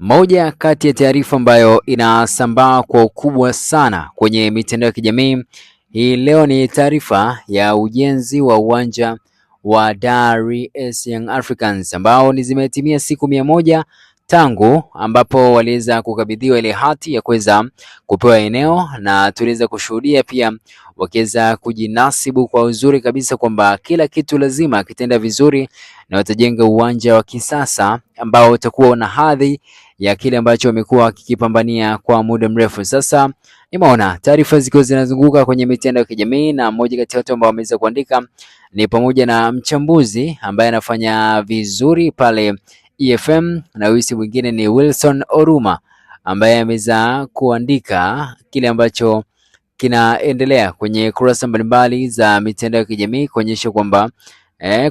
Moja kati ya taarifa ambayo inasambaa kwa ukubwa sana kwenye mitandao ya kijamii hii leo ni taarifa ya ujenzi wa uwanja wa Dar es Young Africans ambao ni zimetimia siku 100 tangu ambapo waliweza kukabidhiwa ile hati ya kuweza kupewa eneo, na tuliweza kushuhudia pia wakiweza kujinasibu kwa uzuri kabisa kwamba kila kitu lazima kitenda vizuri na watajenga uwanja wa kisasa ambao utakuwa na hadhi ya kile ambacho wamekuwa wakikipambania kwa muda mrefu. Sasa nimeona taarifa zikiwa zinazunguka kwenye mitandao ya kijamii, na mmoja kati ya watu ambao wameweza kuandika ni pamoja na mchambuzi ambaye anafanya vizuri pale EFM, na huyu mwingine ni Wilson Oruma ambaye ameweza kuandika kile ambacho kinaendelea kwenye kurasa mbalimbali za mitandao ya kijamii kuonyesha kwamba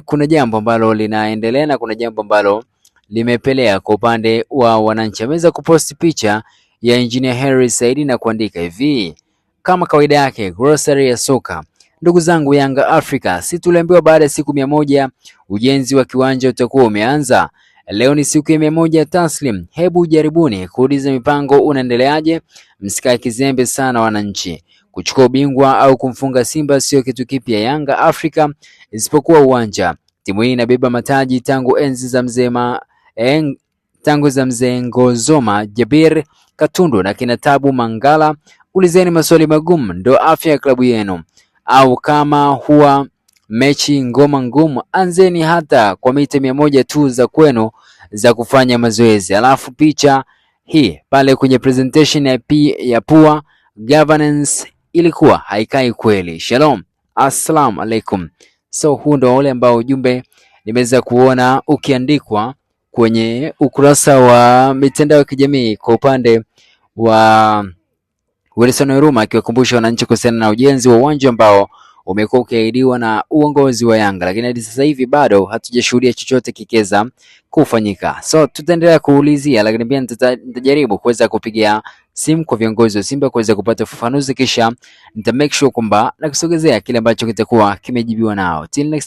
kuna jambo ambalo linaendelea na kuna jambo ambalo limepelea kwa upande wa wananchi. Ameweza kuposti picha ya Engineer Harry Said na kuandika hivi: kama kawaida yake grocery ya soka. Ndugu zangu Yanga Africa, si tuliambiwa baada ya siku 100 ujenzi wa kiwanja utakuwa umeanza? Leo ni siku ya 100 taslim. Hebu jaribuni kuuliza mipango unaendeleaje, msikae kizembe sana wananchi. Kuchukua ubingwa au kumfunga Simba sio kitu kipya Yanga Africa, isipokuwa uwanja. Timu hii inabeba mataji tangu enzi za mzee Ngozoma Jabir Katundu na kina Tabu Mangala. Ulizeni maswali magumu, ndo afya ya klabu yenu. Au kama huwa mechi ngoma ngumu, anzeni hata kwa mita 100 tu za kwenu za kufanya mazoezi. Alafu picha hii pale kwenye presentation ya Pua governance ilikuwa haikai kweli. Shalom, assalamu alaikum. So huu ndo ule ambao ujumbe nimeweza kuona ukiandikwa kwenye ukurasa wa mitandao ya kijamii kwa upande wa Wilson Oruma, akiwakumbusha wananchi kuhusiana na ujenzi wa uwanja ambao umekuwa ukiahidiwa na uongozi wa Yanga, lakini hadi sasa hivi bado hatujashuhudia chochote kikeza kufanyika. So tutaendelea kuulizia, lakini pia nitajaribu kuweza kupigia simu kwa viongozi wa Simba kuweza kupata ufafanuzi, kisha nita make sure kwamba nakusogezea kile ambacho kitakuwa kimejibiwa nao. Till next time.